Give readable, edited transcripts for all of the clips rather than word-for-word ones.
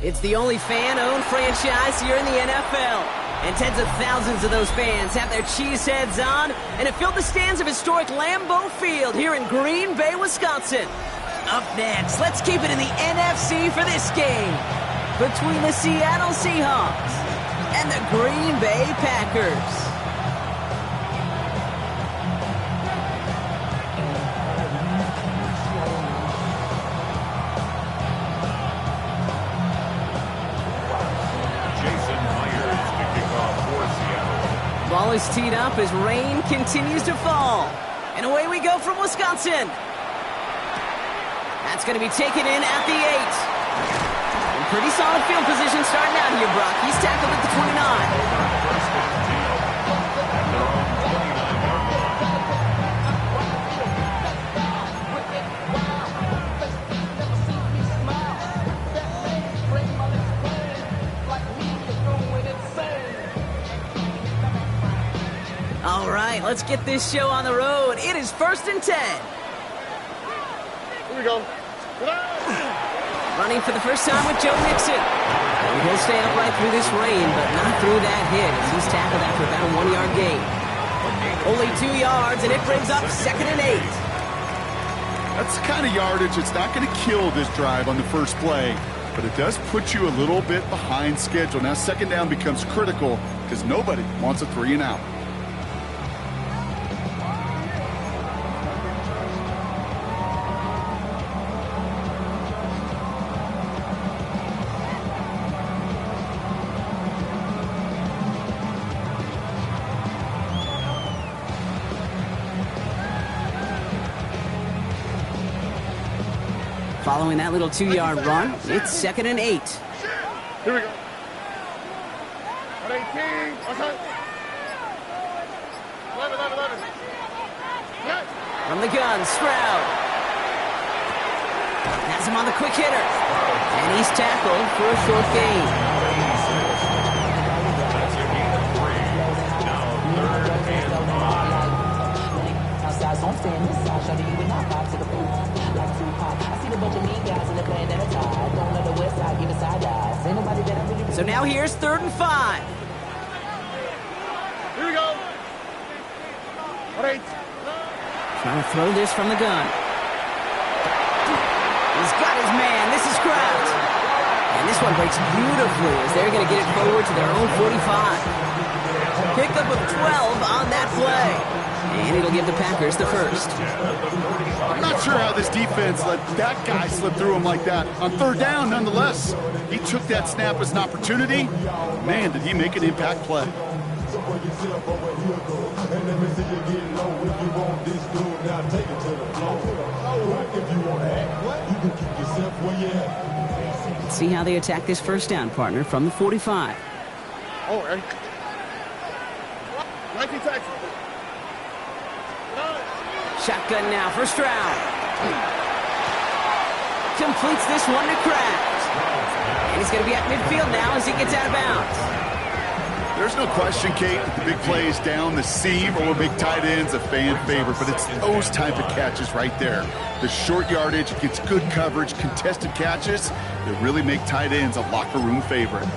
It's the only fan-owned franchise here in the NFL. And tens of thousands of those fans have their cheeseheads on and have filled the stands of historic Lambeau Field here in Green Bay, Wisconsin. Up next, let's keep it in the NFC for this game between the Seattle Seahawks and the Green Bay Packers. Ball is teed up as rain continues to fall. And away we go from Wisconsin. That's going to be taken in at the 8. In pretty solid field position starting out here, Brock. He's tackled at the 29. All right, let's get this show on the road. It is 1st and 10. Here we go. Running for the first time with Joe Mixon. And he'll stay upright through this rain, but not through that hit as he's tackled after about a 1-yard gain. Only 2 yards, and it brings up 2nd and 8. That's the kind of yardage it's not going to kill this drive on the first play, but it does put you a little bit behind schedule. Now 2nd down becomes critical because nobody wants a 3 and out. Following that little 2-yard run, it's 2nd and 8. Here we go. 18. 11. From the gun, Stroud. Has him on the quick hitter. And he's tackled for a short gain. So now here's 3rd and 5. Here we go. 8. Trying to throw this from the gun. He's got his man. This is Kraft. And this one breaks beautifully as they're going to get it forward to their own 45. Pickup of 12 on that play. And it'll give the Packers the first. I'm not sure how this defense let that guy slip through him like that. On 3rd down, nonetheless, he took that snap as an opportunity. Man, did he make an impact play. Let's see how they attack this first down, partner, from the 45. Oh, right. 19 tackles. Shotgun now for Stroud. Completes this one to Kraft. And he's going to be at midfield now as he gets out of bounds. There's no question, Kate, that the big plays down the seam or big tight ends a fan favorite, but it's those type of catches right there. The short yardage against good coverage, contested catches that really make tight ends a locker room favorite.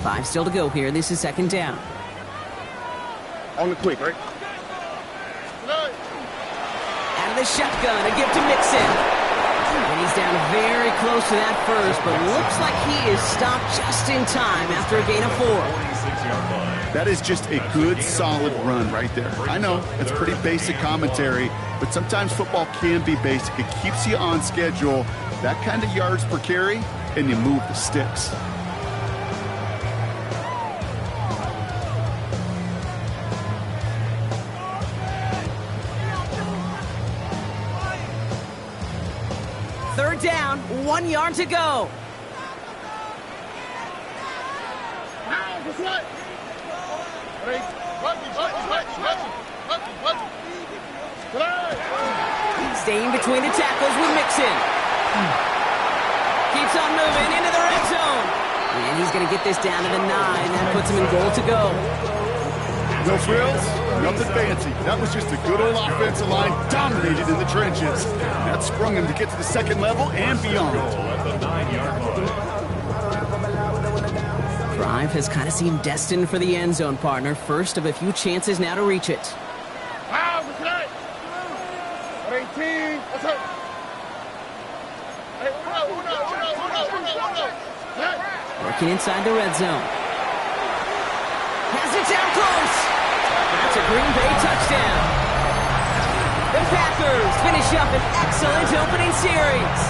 Five still to go here. This is 2nd down. On the quick, right? Out of the shotgun, a give to Mixon. And he's down very close to that first, but looks like he is stopped just in time after a gain of 4. That is just a good, solid run right there. I know, it's pretty basic commentary, but sometimes football can be basic. It keeps you on schedule, that kind of yards per carry, and you move the sticks. Third down, 1 yard to go. Staying between the tackles with Mixon. Keeps on moving into the red zone. And he's going to get this down to the 9. That puts him in goal to go. No frills, Nothing fancy. That was just a good old offensive line dominated in the trenches. That sprung him to get to the second level and beyond. Drive has kind of seemed destined for the end zone, partner. First of a few chances now to reach it. Wow, what's that? 18. What's up? Hey, uno. Working inside the red zone. Has it down close. That's a Green Bay touchdown. The Packers finish up an excellent opening series.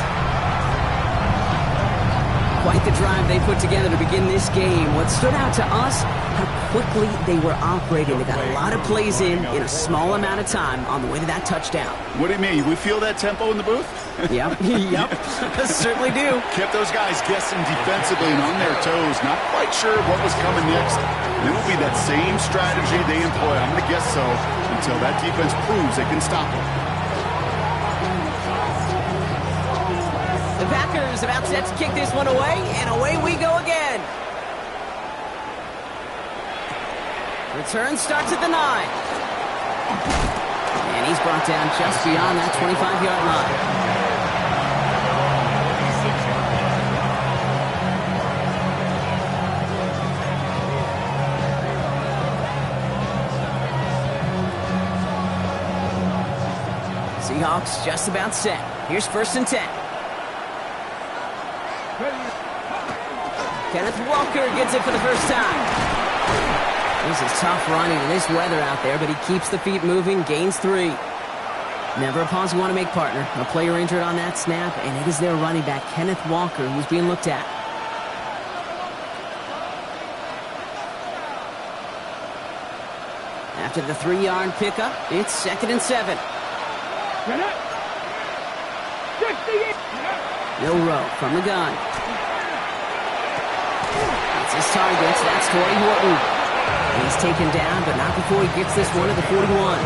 Quite the drive they put together to begin this game. What stood out to us, how quickly they were operating. They got a lot of plays in a small amount of time on the way to that touchdown. What do you mean? We feel that tempo in the booth? Yep, certainly do. Kept those guys guessing defensively and on their toes, not quite sure what was coming next. And it will be that same strategy they employ, I'm going to guess so, until that defense proves they can stop them. The Packers about set to kick this one away, and away we go again. Return starts at the 9. And he's brought down just beyond that 25-yard line. Seahawks just about set. Here's 1st and 10. Kenneth Walker gets it for the first time. This is tough running in this weather out there, but he keeps the feet moving, gains 3. Never a pause you want to make, partner. A player injured on that snap, and it is their running back, Kenneth Walker, who's being looked at. After the 3-yard pickup, it's 2nd and 7. Bill Rowe from the gun. That's his target. That's Torrey Horton. He's taken down, but not before he gets this one to the 41.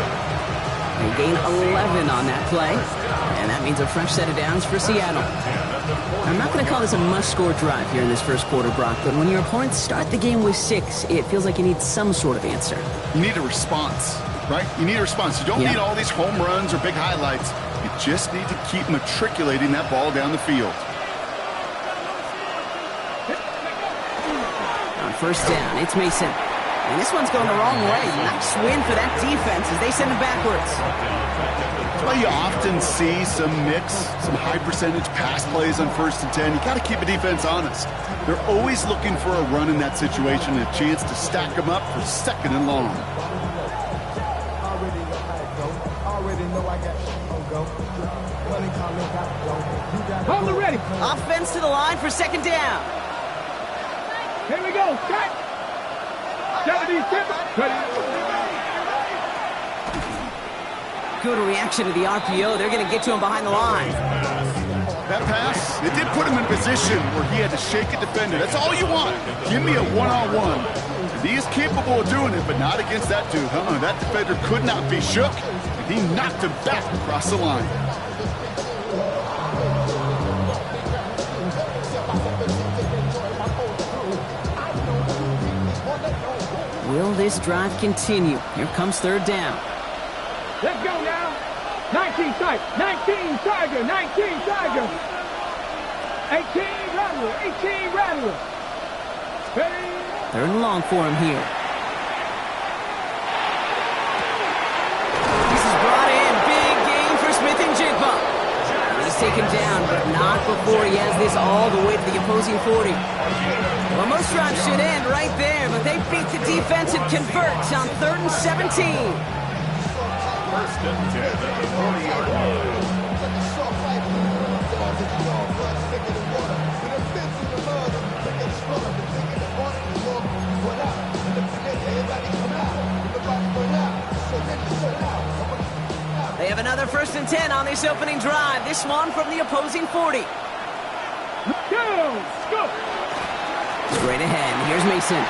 They gain 11 on that play, and that means a fresh set of downs for Seattle. I'm not going to call this a must-score drive here in this first quarter, Brock, but when your opponents start the game with 6, it feels like you need some sort of answer. You need a response, right? You need a response. You don't need all these home runs or big highlights. You just need to keep matriculating that ball down the field. On 1st down, it's Mason. And this one's going the wrong way. Nice win for that defense as they send it backwards. That's why you often see some mix, some high-percentage pass plays on 1st and 10. You got to keep a defense honest. They're always looking for a run in that situation and a chance to stack them up for 2nd and long. Hold it ready. Offense to the line for 2nd down. Here we go. Cut. 77. Good reaction to the RPO. They're going to get to him behind the line. That pass, it did put him in a position where he had to shake a defender. That's all you want. Give me a one-on-one. He is capable of doing it, but not against that dude. That defender could not be shook. He knocked him back across the line. Will this drive continue? Here comes 3rd down. Let's go now. 19 Tiger. 19 Tiger. 19 Tiger. 18 Rattler. 18 Rattler. Hey. 3rd and long for him here. This is brought in. Big gain for Smith and Jigba. He's taken down, but not before he has this all the way to the opposing 40. Well, most drives should end right there, but they beat the defense and convert on 3rd and 17. They have another 1st and 10 on this opening drive. This one from the opposing 40. Go! Straight ahead. Here's Mason.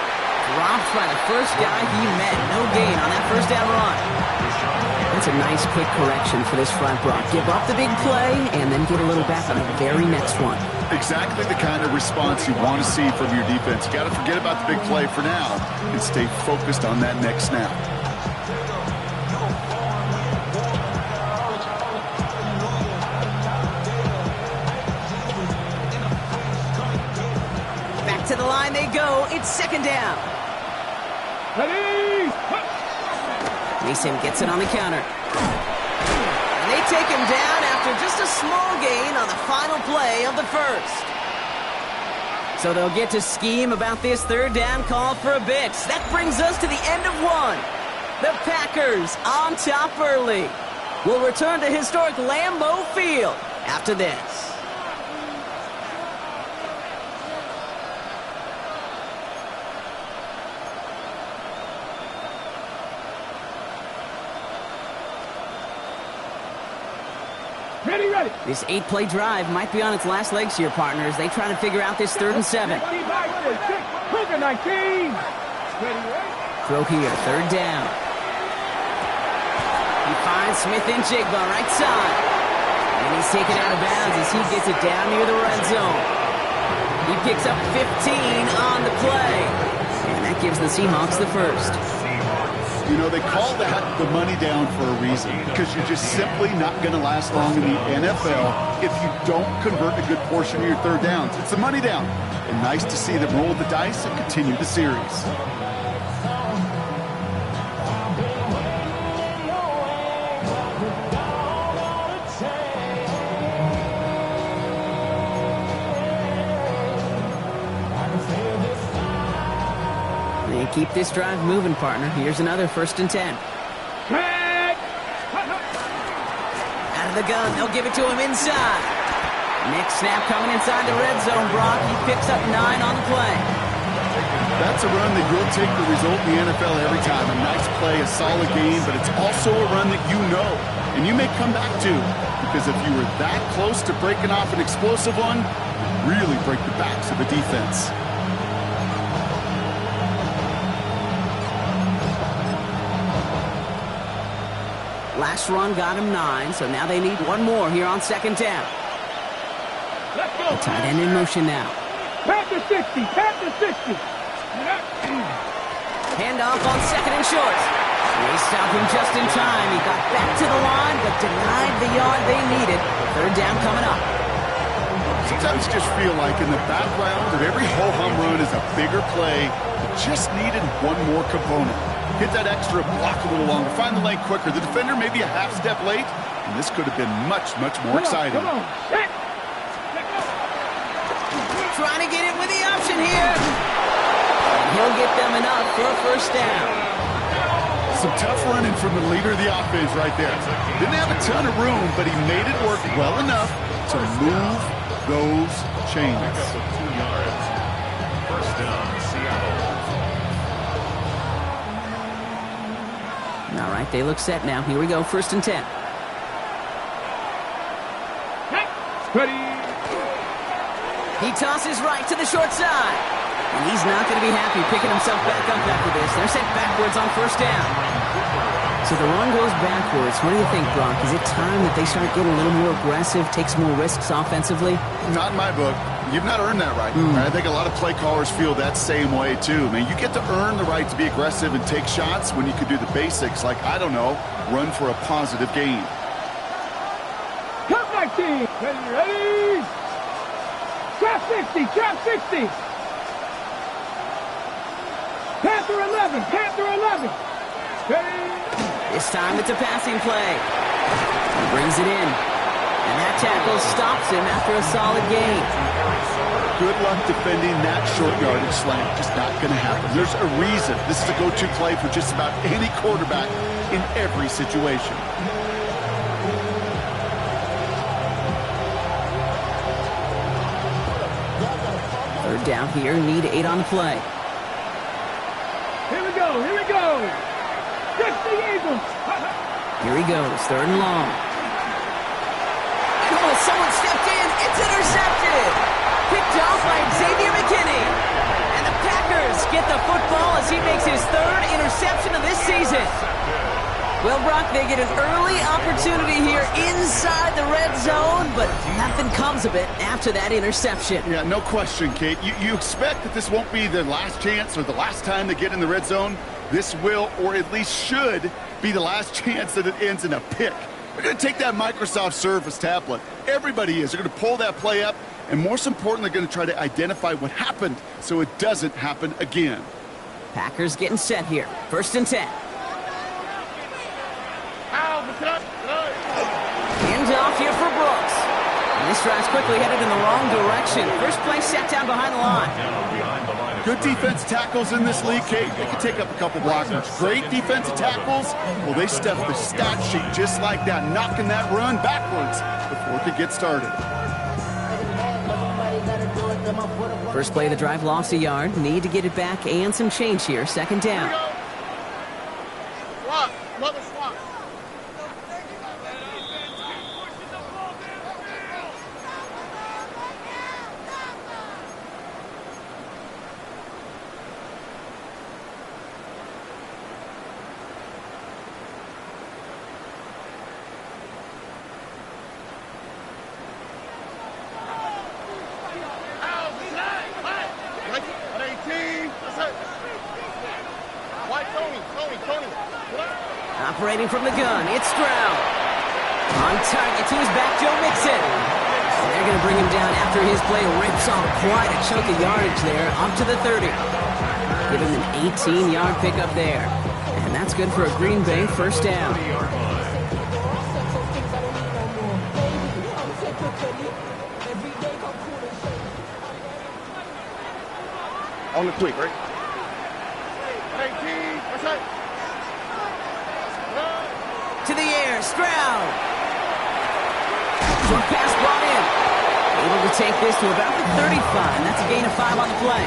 Dropped by the first guy he met. No gain on that 1st down run. That's a nice quick correction for this front, Brock. Give up the big play and then get a little back on the very next one. Exactly the kind of response you want to see from your defense. You got to forget about the big play for now and stay focused on that next snap. line they go. It's second down. Ready? Mason gets it on the counter. And they take him down after just a small gain on the final play of the first. So they'll get to scheme about this third down call for a bit. That brings us to the end of one. The Packers on top early. We'll return to historic Lambeau Field after this. Ready, ready. This 8-play drive might be on its last legs here, partners. They try to figure out this 3rd and 7. Cougar 19. Ready, ready. Throw here, third down. He finds Smith and Jigba right side. And he's taken out of bounds as he gets it down near the red zone. He picks up 15 on the play. And that gives the Seahawks the first. You know, they call that the money down for a reason, because you're just simply not going to last long in the NFL if you don't convert a good portion of your third downs. It's the money down. And nice to see them roll the dice and continue the series. They keep this drive moving, partner. Here's another 1st and 10. Out of the gun, they'll give it to him inside. Next snap coming inside the red zone, Brock. He picks up 9 on the play. That's a run that will take the result in the NFL every time. A nice play, a solid game, but it's also a run that you know and you may come back to, because if you were that close to breaking off an explosive one, you really break the backs of the defense. Last run got him 9, so now they need one more here on 2nd down. Let's go. The tight end in motion now. Panther 60. Panther 60. Handoff on 2nd and short. They stop him just in time. He got back to the line, but denied the yard they needed. 3rd down coming up. Sometimes you just feel like in the background of every ho-hum run is a bigger play that just needed one more component. Hit that extra block a little longer, find the lane quicker. The defender may be a half step late, and this could have been much, much more exciting. Come on. Trying to get it with the option here. And he'll get them enough for a 1st down. Some tough running from the leader of the offense right there. Didn't have a ton of room, but he made it work well enough to move those chains. 2 yards. 1st down, Seattle. All right, they look set now. Here we go, 1st and 10. Ready. He tosses right to the short side. And he's not going to be happy picking himself back up after this. They're sent backwards on 1st down. So the run goes backwards. What do you think, Brock? Is it time that they start getting a little more aggressive, take some more risks offensively? Not in my book. You've not earned that right. I think a lot of play callers feel that same way, too. I mean, you get to earn the right to be aggressive and take shots when you could do the basics, like, I don't know, run for a positive gain. Count 19. Ready, ready. Trap 60. Trap 60. Panther 11. Panther 11. Ready. This time it's a passing play. He brings it in. And that tackle stops him after a solid gain. Good luck defending that short yardage slant. Just not going to happen. There's a reason this is a go-to play for just about any quarterback in every situation. 3rd down here, need 8 on the play. Here we go. Here we go. 60 Eagles. Here he goes, 3rd and long. And someone stepped in. It's intercepted. Picked off by Xavier McKinney. And the Packers get the football as he makes his 3rd interception of this season. Well, Brock, they get an early opportunity here inside the red zone, but nothing comes of it after that interception. Yeah, no question, Kate. You expect that this won't be the last chance or the last time they get in the red zone. This will, or at least should, be the last chance that it ends in a pick. They're going to take that Microsoft Surface tablet. Everybody is. They're going to pull that play up, and most importantly, they're going to try to identify what happened so it doesn't happen again. Packers getting set here. 1st and 10. Hands off here for Brooks. And this drive's quickly headed in the wrong direction. First play set down behind the line. Good defense tackles in this league, Kate. They can take up a couple blockers. Great defensive tackles. Well, they stuff the stat sheet just like that, knocking that run backwards before it could get started. First play of the drive lost a yard. Need to get it back and some change here. 2nd down. Swap. Another swap. Operating from the gun, it's Stroud. On target to his back, Joe Mixon. And they're going to bring him down after his play rips off quite a chunk of yardage there, up to the 30. Give him an 18-yard pickup there. And that's good for a Green Bay 1st down. On the quick, right? 18, what's that? To the air, Stroud. Short pass brought in. Able to take this to about the 35. That's a gain of 5 on the play.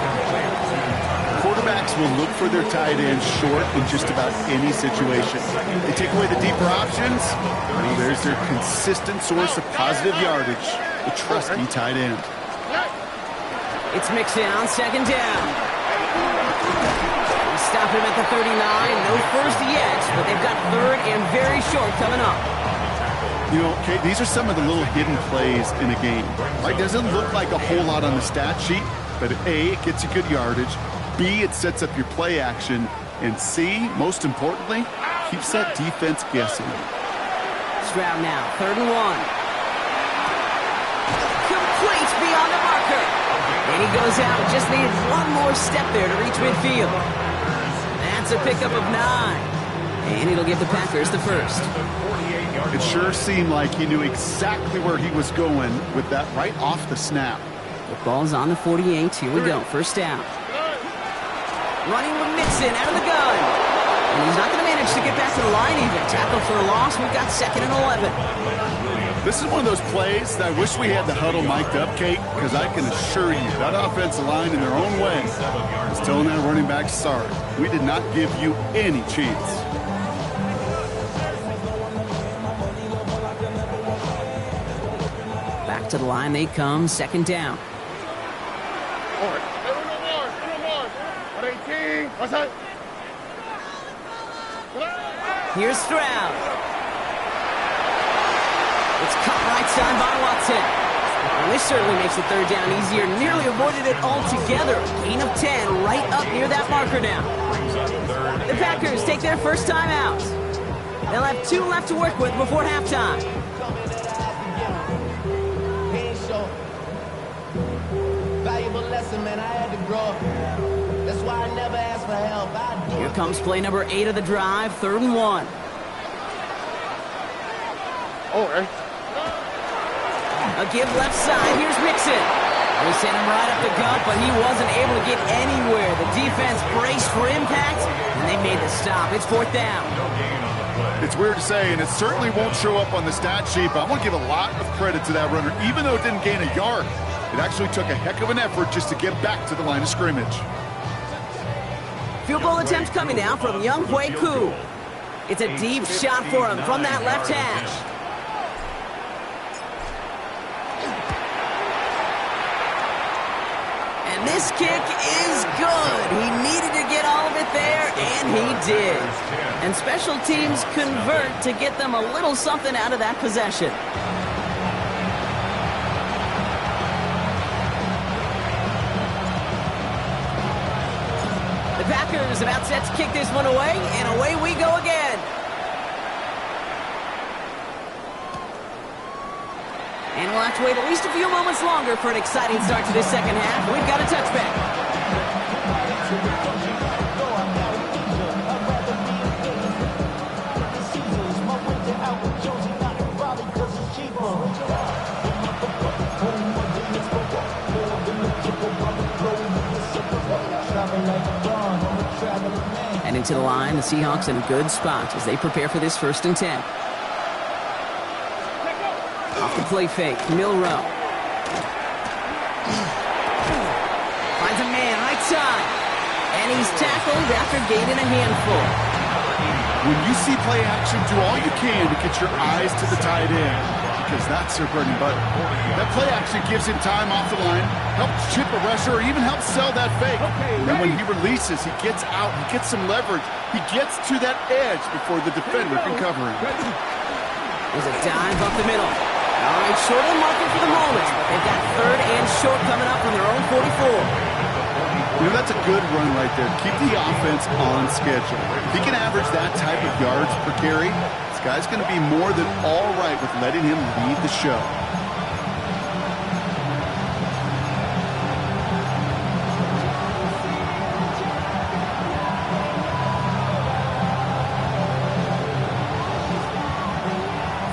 Quarterbacks will look for their tight ends short in just about any situation. They take away the deeper options. Well, there's their consistent source of positive yardage, the trusty tight end. It's Mixon on 2nd down. Stop him at the 39. No first yet, but they've got 3rd and very short coming up. You know, Kate, these are some of the little hidden plays in a game. Right? Doesn't look like a whole lot on the stat sheet, but A, it gets you good yardage. B, it sets up your play action. And C, most importantly, keeps that defense guessing. Stroud now, 3rd and 1. Complete beyond the marker. And he goes out. Just needed one more step there to reach midfield. That's a pickup of 9. And it'll give the Packers the 1st. It sure seemed like he knew exactly where he was going with that right off the snap. The ball's on the 48. Here we go. 1st down. Running with Mixon out of the gun. And he's not going to manage to get back to the line even. Tackle for a loss. We've got 2nd and 11. This is one of those plays that I wish we had the huddle mic'd up, Kate, because I can assure you that offensive line in their own way is telling that running back, sorry, we did not give you any chance. Back to the line they come, 2nd down. Here's Stroud. It's cut right side by Watson. And this certainly makes the 3rd down easier. Nearly avoided it altogether. Gain of 10 right up near that marker now. The Packers take their 1st time out. They'll have 2 left to work with before halftime. Valuable lesson, man. I had to grow up. That's why I never asked for help. Here comes play number 8 of the drive, 3rd and 1. All right. A give left side. Here's Mixon. They sent him right up the gut, but he wasn't able to get anywhere. The defense braced for impact, and they made the stop. It's 4th down. It's weird to say, and it certainly won't show up on the stat sheet, but I want to give a lot of credit to that runner. Even though it didn't gain a yard, it actually took a heck of an effort just to get back to the line of scrimmage. Field goal attempt coming now from Young Hui Koo. It's a deep shot for him from that left hash. And this kick is good. He needed to get all of it there, and he did. And special teams convert to get them a little something out of that possession. The Packers about set to kick this one away, and away we go again. And we'll have to wait at least a few moments longer for an exciting start to this second half. We've got a touchback. Heading to the line, the Seahawks in a good spot as they prepare for this 1st and 10. Off the play fake, Milrow. Finds a man right side. And he's tackled after gaining a handful. When you see play action, do all you can to get your eyes to the tight end, because that's their bread and butter. That play action gives him time off the line, helps chip a rusher, or even helps sell that fake. And then when he releases, he gets out, he gets some leverage. He gets to that edge before the defender can cover him. There's a dive up the middle. All right, short of the market for the moment. They've got 3rd and short coming up from their own 44. You know, that's a good run right there. Keep the offense on schedule. If he can average that type of yards per carry, this guy's going to be more than all right with letting him lead the show.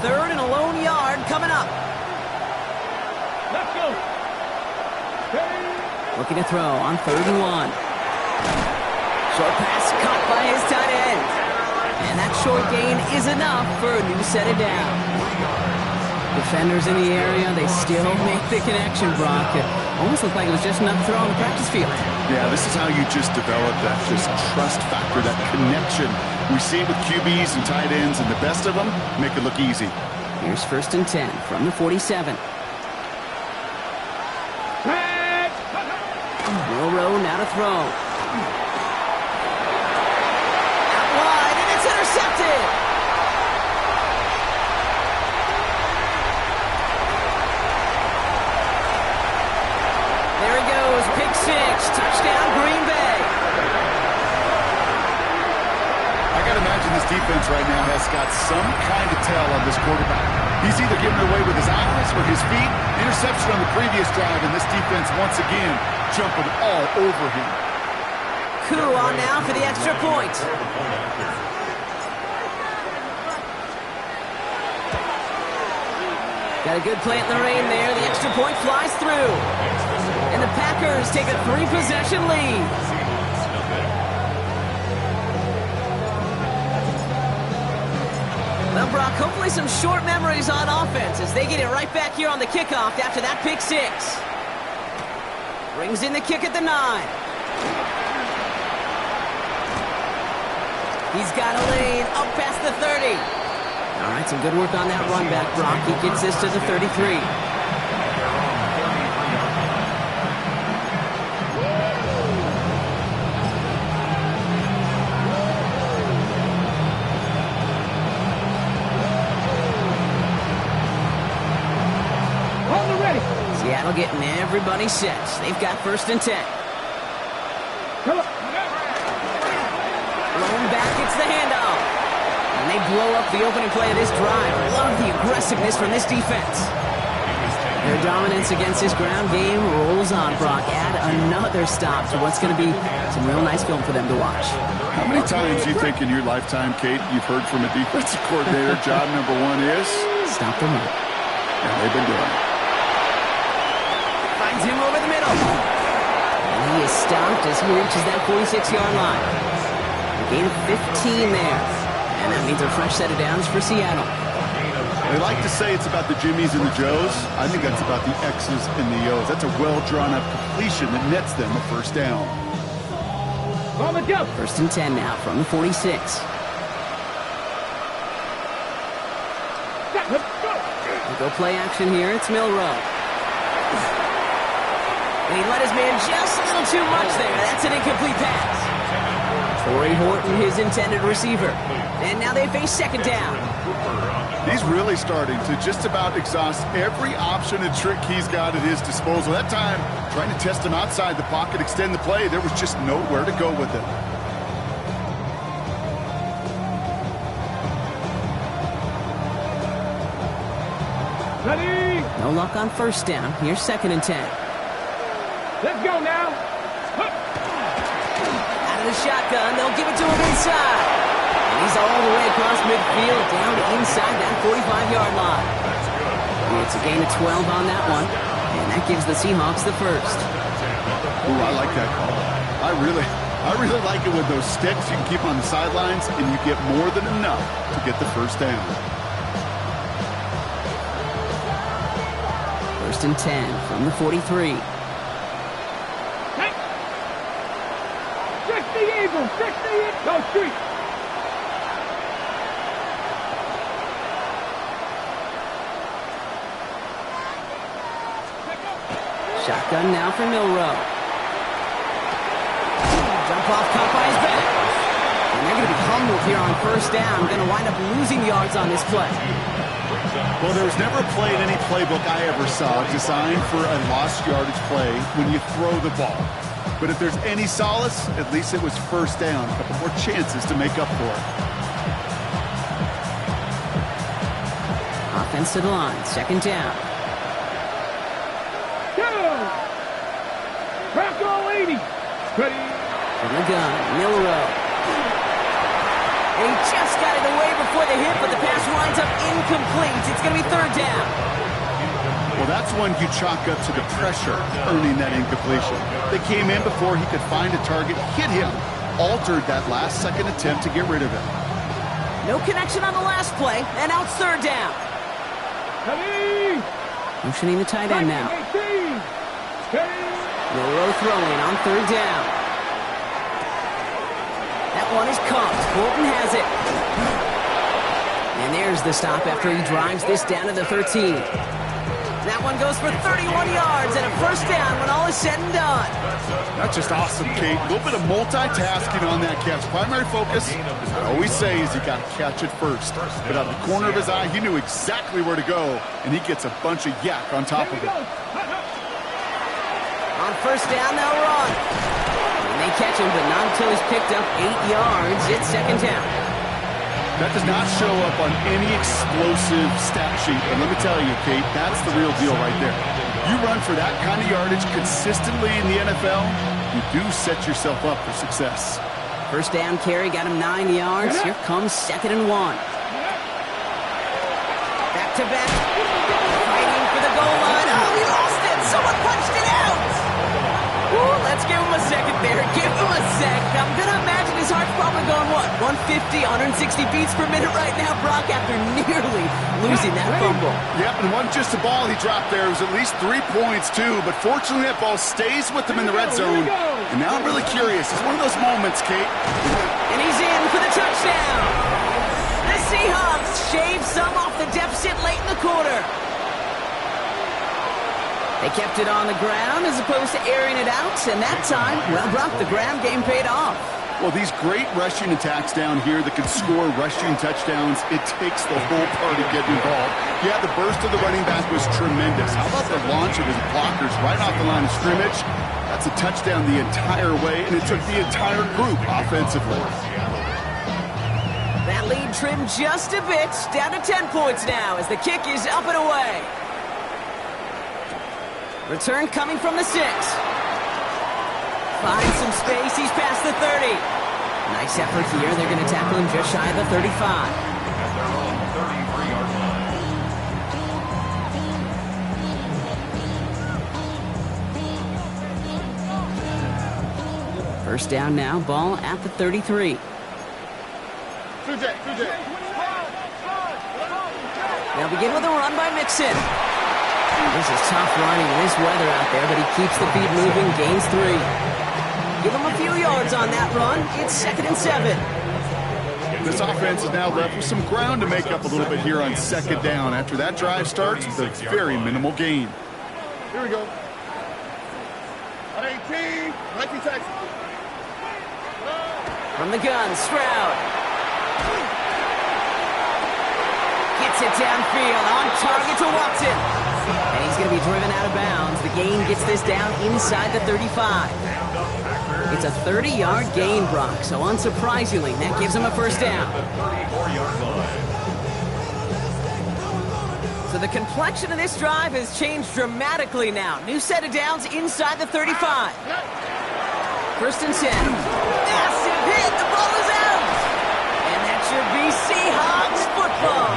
Third and a lone yard coming up. Let's go. Looking to throw on 3rd and 1. Short pass caught by his tight end. And that short gain is enough for a new set of down. Defenders in the area, they still make the connection, Brock. It almost looked like it was just enough throw on the practice field. Yeah, this is how you just develop that just trust factor, that connection. We see it with QBs and tight ends, and the best of them make it look easy. Here's 1st and 10 from the 47. Milrow now to throw. Out wide, and it's intercepted. There he goes, pick 6, touchdown Green Bay. I got to imagine this defense right now has got some kind of tell on this quarterback. He's either giving it away with his eyes or his feet. Interception on the previous drive, and this defense once again jumping all over him. Coup on now for the extra point. Got a good plant in the rain there. The extra point flies through. And the Packers take a 3-possession lead. Well, Brock, hopefully some short memories on offense as they get it right back here on the kickoff after that pick 6. Brings in the kick at the 9. He's got a lane up past the 30. All right, some good work on that run back, Brock. He gets this to the 33. Seattle getting everybody set. They've got 1st and 10. Thrown back, it's the handoff. And they blow up the opening play of this drive. Love the aggressiveness from this defense. Their dominance against this ground game rolls on, Brock. Add another stop to what's going to be some real nice film for them to watch. How many times do you think in your lifetime, Kate, you've heard from a defensive coordinator, job number 1 is? Stop the run. And they've been doing it. Finds him over the middle. And he is stopped as he reaches that 46-yard line. A gain of 15 there. And that means a fresh set of downs for Seattle. They like to say it's about the Jimmies and the Joes. I think that's about the X's and the O's. That's a well-drawn-up completion that nets them a 1st down. 1st and 10 now from the 46. We'll go play action here. It's Milrow. And he let his man just a little too much there. That's an incomplete pass. Torrey Horton, his intended receiver. And now they face 2nd down. He's really starting to just about exhaust every option and trick he's got at his disposal. That time, trying to test him outside the pocket, extend the play, there was just nowhere to go with it. Ready? No luck on first down. Here's 2nd and 10. Let's go now. Out of the shotgun, they'll give it to him inside. And he's all the way across midfield, down inside that 45-yard line. It's a gain of 12 on that one, and that gives the Seahawks the first. Ooh, I like that call. I really like it with those sticks you can keep on the sidelines, and you get more than enough to get the first down. 1st and 10 from the 43. Hey. 60 Eagles, 60 Go street. Shotgun now for Milrow. Jump off, caught by his back. And they're going to be humbled here on first down. Going to wind up losing yards on this play. Well, there was never a play in any playbook I ever saw designed for a lost yardage play when you throw the ball. But if there's any solace, at least it was first down. A couple more chances to make up for it. Offense to the line, 2nd down. Crack all 80. Ready? From the gun, Milrow. And he just got it away before the hit, but the pass winds up incomplete. It's going to be 3rd down. Well, that's one you chalk up to the pressure earning that incompletion. They came in before he could find a target, hit him, altered that last-second attempt to get rid of it. No connection on the last play, and now it's 3rd down. Ready? Motioning the tight end now. 18. Ready? Milrow throwing on 3rd down. That one is caught. Bolton has it. And there's the stop after he drives this down to the 13. That one goes for 31 yards and a first down when all is said and done. That's just awesome, Kate. A little bit of multitasking on that catch. Primary focus, as I always say, is you got to catch it first. But out of the corner of his eye, he knew exactly where to go, and he gets a bunch of yak on top of it. On first down, they'll run. And they catch him, but not until he's picked up 8 yards. It's 2nd down. That does not show up on any explosive stat sheet. And let me tell you, Kate, that's the real deal right there. You run for that kind of yardage consistently in the NFL, you do set yourself up for success. First down carry got him 9 yards. Here comes 2nd and 1. Back to back. Fighting for the goal line. Oh, he lost it. Someone punched it out. Ooh, let's give him a second there. Give him a sec. I'm going to imagine his heart's probably going, what, 150, 160 beats per minute right now, Brock, after nearly losing that fumble. Yep, and it wasn't just the ball he dropped there. It was at least 3 points, too. But fortunately, that ball stays with him in the red zone. And now I'm really curious. It's one of those moments, Kate. And he's in for the touchdown. The Seahawks shave some off the deficit late in the quarter. They kept it on the ground as opposed to airing it out, and that time, well, Brock, the ground game paid off. Well, these great rushing attacks down here that can score rushing touchdowns, it takes the whole party getting involved. Yeah, the burst of the running back was tremendous. How about the launch of his blockers right off the line of scrimmage? That's a touchdown the entire way, and it took the entire group offensively. That lead trimmed just a bit, down to 10 points now as the kick is up and away. Return coming from the 6. Finds some space. He's past the 30. Nice effort here. They're going to tackle him just shy of the 35. First down now. Ball at the 33. They'll begin with a run by Mixon. This is tough running in this weather out there, but he keeps the feet moving, gains 3. Give him a few yards on that run. It's 2nd and 7. This offense is now left with some ground to make up a little bit here on 2nd down. After that drive starts with a very minimal gain. Here we go. 18, 19 Texas. From the gun, Stroud. Gets it downfield, on target to Watson. And he's going to be driven out of bounds. The gain gets this down inside the 35. It's a 30-yard gain, Brock, so unsurprisingly, that gives him a first down. So the complexion of this drive has changed dramatically now. New set of downs inside the 35. First and 10. Massive hit. The ball is out. And that should be Seahawks football.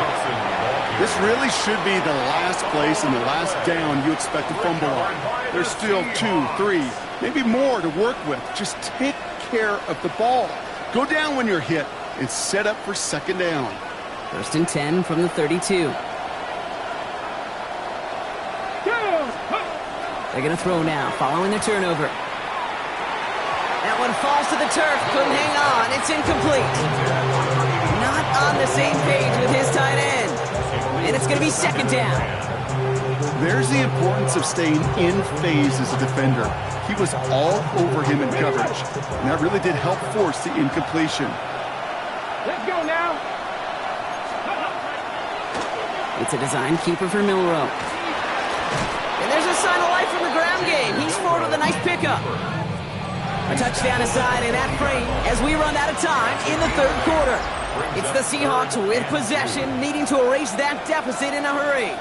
This really should be the last place and the last down you expect to fumble on. There's still 2, 3, maybe more to work with. Just take care of the ball. Go down when you're hit and set up for second down. First and 10 from the 32. They're going to throw now, following the turnover. That one falls to the turf. Couldn't hang on. It's incomplete. Not on the same page with his tight end. And it's going to be second down. There's the importance of staying in phase as a defender. He was all over him in coverage, and that really did help force the incompletion. Let's go now. It's a design keeper for Milrow. And there's a sign of life from the ground game. He's forward with a nice pickup. A touchdown aside in that frame as we run out of time in the third quarter. It's the Seahawks with possession, needing to erase that deficit in a hurry.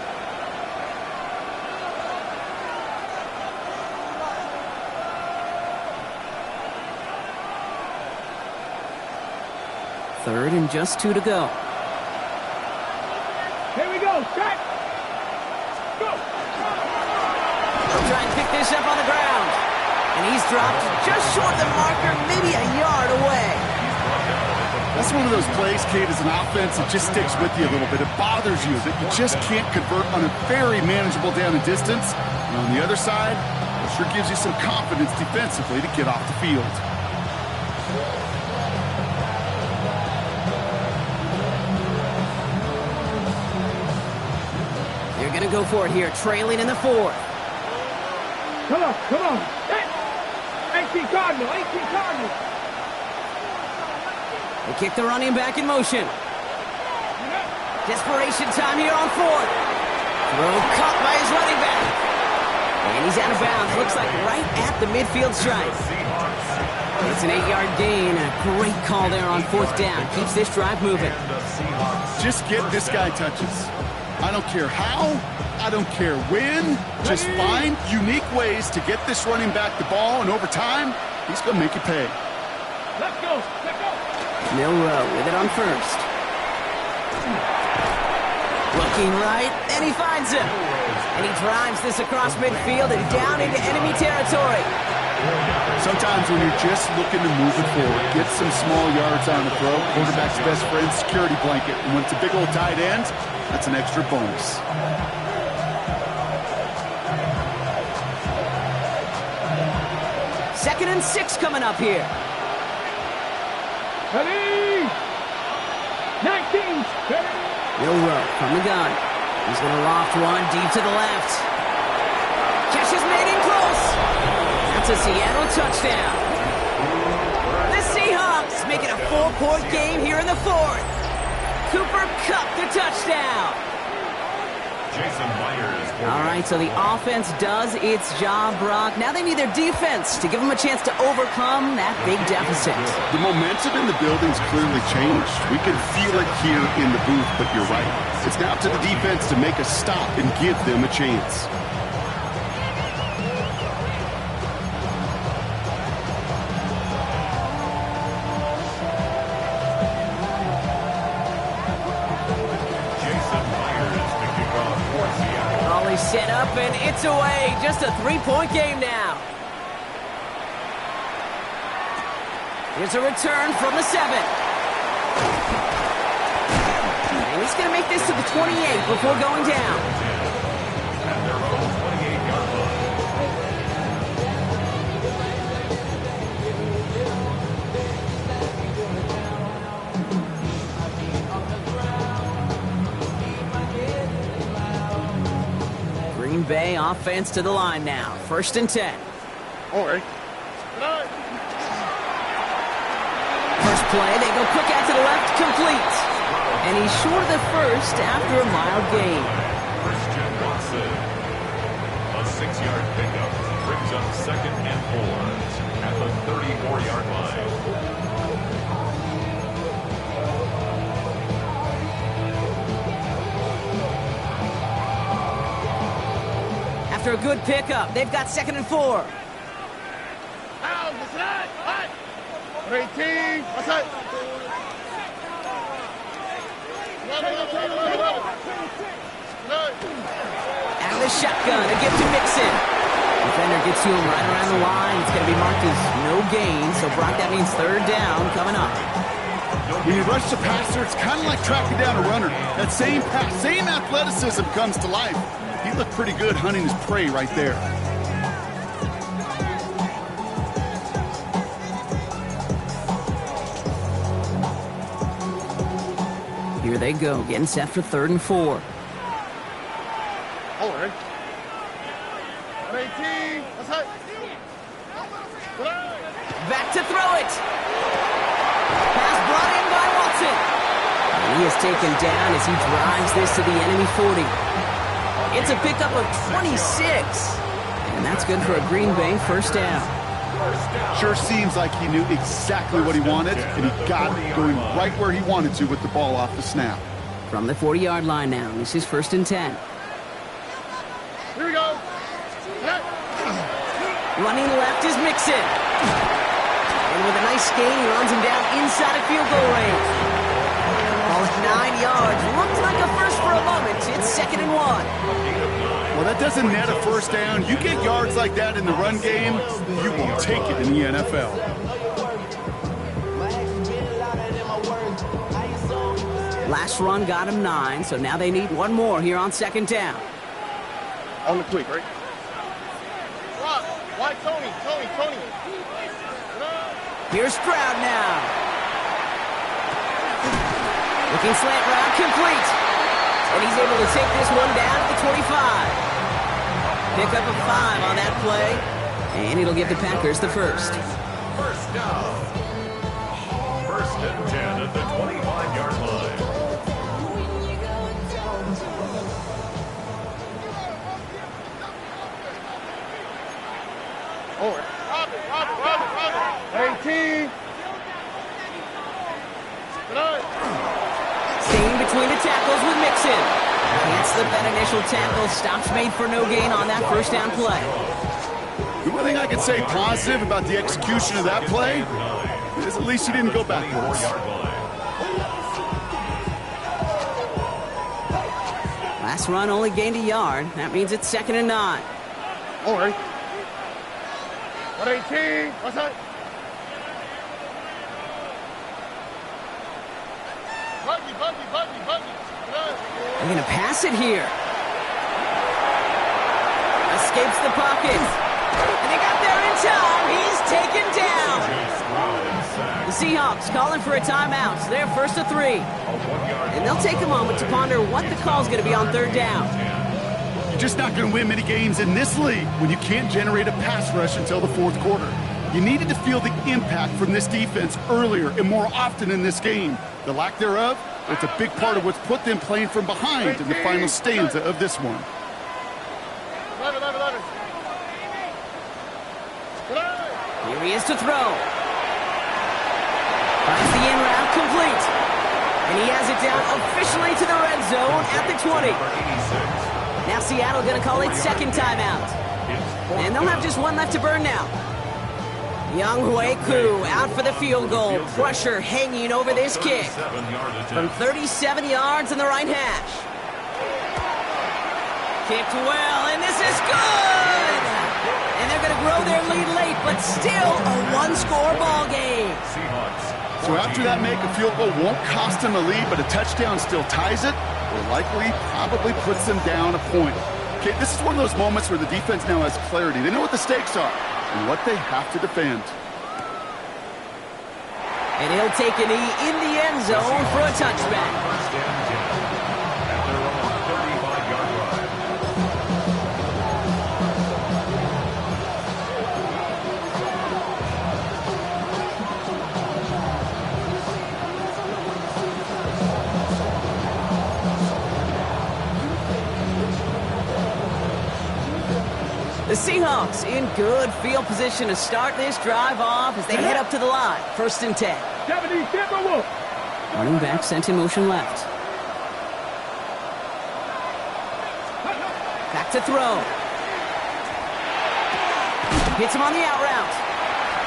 Third and just 2 to go. Here we go. Shot. Go. They'll try and pick this up on the ground. And he's dropped just short of the marker, maybe a yard away. That's one of those plays, Kate, as an offense, it just sticks with you a little bit. It bothers you that you just can't convert on a very manageable down and distance. And on the other side, it sure gives you some confidence defensively to get off the field. They're going to go for it here, trailing in the fourth. Come on, come on. 18 Cardinal, 18 Cardinal. They kick the running back in motion. Desperation time here on fourth. Throw caught by his running back. And he's out of bounds. Looks like right at the midfield stripe. It's an 8-yard gain. A great call there on fourth down. Keeps this drive moving. Just get this guy touches. I don't care how. I don't care when. Just find unique ways to get this running back the ball, and over time, he's going to make you pay. Let's go. Let's go. Milrow with it on first. Looking right, and he finds him. And he drives this across midfield and down into enemy territory. Sometimes when you're just looking to move it forward, get some small yards on the throw, quarterback's best friend, security blanket. And when it's a big old tight end, that's an extra bonus. Second and 6 coming up here. Ready? 19. Ready? Milrow from the gun. He's going to loft one deep to the left. Catch is made in close. That's a Seattle touchdown. The Seahawks make it a 4-point game here in the fourth. Cooper Kupp the touchdown. All right, so the offense does its job, Brock. Now they need their defense to give them a chance to overcome that big deficit. The momentum in the building's clearly changed. We can feel it here in the booth, but you're right. It's now up to the defense to make a stop and give them a chance. Set up, and it's away. Just a 3-point game now. Here's a return from the 7. And he's going to make this to the 28 before going down. At their own 28-yard line. Green Bay offense to the line now. First and 10. All right. First play, they go quick out to the left, complete. And he's short of the first after a mild gain. Christian Watson. A 6-yard pickup brings up second and 4 at the 34-yard line. After a good pickup, they've got 2nd and 4. Out of the shotgun, a gift to Mixon. Defender gets to him right around the line. It's going to be marked as no gain. So, Brock, that means 3rd down coming up. When you rush the passer, it's kind of like tracking down a runner. That same pass, same athleticism comes to life. He looked pretty good hunting his prey right there. Here they go, getting set for 3rd and 4. Back to throw it. Pass brought in by Watson. And he is taken down as he drives this to the enemy 40. It's a pickup of 26. And that's good for a Green Bay 1st down. Sure seems like he knew exactly what he wanted, and he got it going right where he wanted to with the ball off the snap. From the 40-yard line now, this is 1st and 10. Here we go. Running left is Mixon. And with a nice gain, he runs him down inside of field goal range. Ball at 9 yards. Looked like a first for a moment. It's 2nd and 1. Well, that doesn't net a 1st down. You get yards like that in the run game, you will take it in the NFL. Last run got him 9, so now they need one more here on 2nd down. On the quick, right? Why Tony? Here's Stroud now. Looking slant route complete. And he's able to take this one down to the 25. Pick up a 5 on that play. And it'll give the Packers the 1st. 1st down. 1st and 10 at the 25-yard line. Robert. 18. Staying between the tackles with Mixon. Can't slip that initial tackle. Stops made for no gain on that 1st down play. The one thing I could say positive about the execution of that play is at least he didn't go backwards. Last run only gained a yard. That means it's 2nd and 9. All right. 18. What's that? Buggy. They're going to pass it here. Escapes the pocket. And they got there in time. He's taken down. The Seahawks calling for a timeout. So they're 1st to 3. And they'll take a moment to ponder what the call's going to be on 3rd down. You're just not going to win many games in this league when you can't generate a pass rush until the 4th quarter. You needed to feel the impact from this defense earlier and more often in this game. The lack thereof, it's a big part of what's put them playing from behind in the final stanza of this one. Here he is to throw. Finds the in route complete. And he has it down officially to the red zone at the 20. Now Seattle going to call it 2nd timeout. And they'll have just one left to burn now. Young Hui-Koo out for the field goal. Pressure hanging over this kick. From 37 yards in the right hash. Kicked well, and this is good! And they're going to grow their lead late, but still a one-score ball game. So after that make, a field goal won't cost them a lead, but a touchdown still ties it, or likely probably puts them down a point. Okay, this is one of those moments where the defense now has clarity. They know what the stakes are and what they have to defend. And he'll take a knee in the end zone for a touchback. The Seahawks in good field position to start this drive off as they head up to the line. 1st and 10. Running back sent in motion left. Back to throw. Hits him on the out route.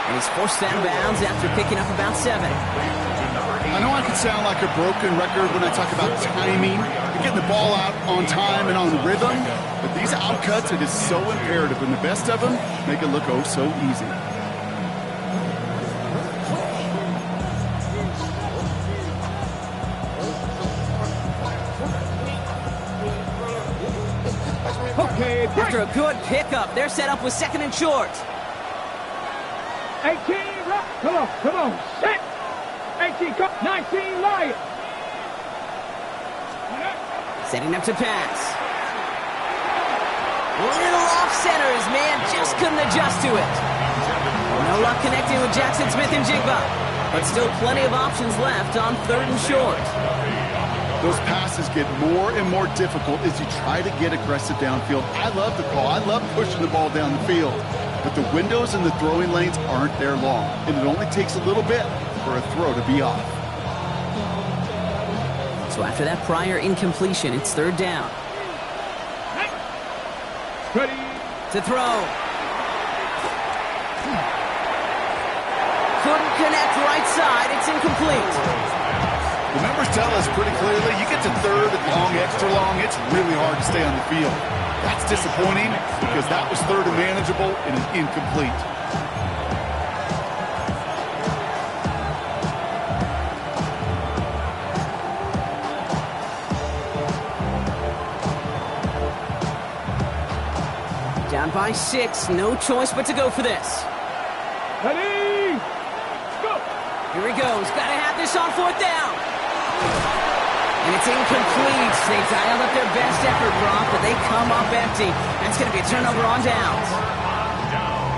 And he's forced out of bounds after picking up about 7. I know I can sound like a broken record when I talk about timing and getting the ball out on time and on rhythm, but these outcuts, it is so imperative, and the best of them make it look oh so easy. Okay, After a good pickup, they're set up with 2nd and short. 18, right. Come on, set. 18, 19, Lion. Setting up to pass. Little off center, his man just couldn't adjust to it. No luck connecting with Jackson Smith and Jigba, but still plenty of options left on 3rd and short. Those passes get more and more difficult as you try to get aggressive downfield. I love the call. I love pushing the ball down the field. But the windows in the throwing lanes aren't there long, and it only takes a little bit for a throw to be off. So after that prior incompletion, it's 3rd down. Ready. To throw. Couldn't connect right side. It's incomplete. The numbers tell us pretty clearly, you get to 3rd and long, extra long, it's really hard to stay on the field. That's disappointing because that was 3rd and manageable and an incomplete. Down by 6, no choice but to go for this. Ready. Go. Here he goes, gotta have this on 4th down. And it's incomplete. They dialed up their best effort, Brock, but they come up empty. That's going to be a turnover on downs.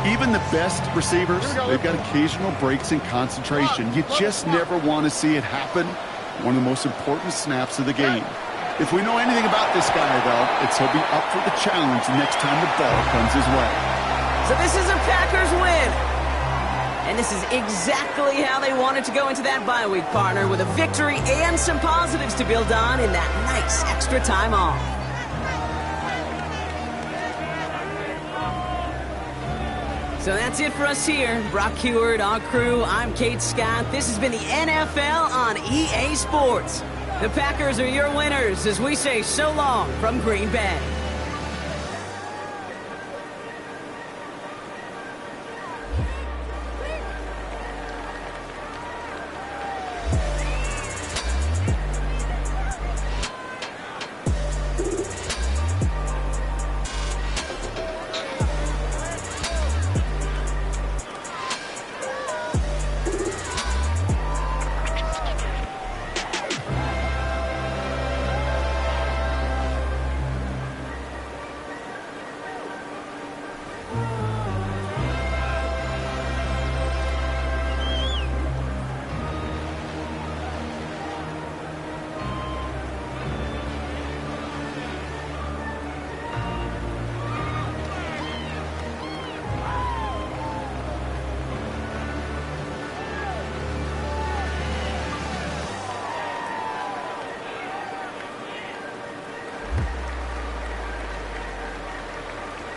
Even the best receivers, they've got occasional breaks in concentration. You just never want to see it happen. One of the most important snaps of the game. If we know anything about this guy, though, it's he'll be up for the challenge next time the ball comes his way. So this is a Packers win. And this is exactly how they wanted to go into that bye week, partner, with a victory and some positives to build on in that nice extra time off. So that's it for us here. Brock Heward, our crew, I'm Kate Scott. This has been the NFL on EA Sports. The Packers are your winners as we say so long from Green Bay.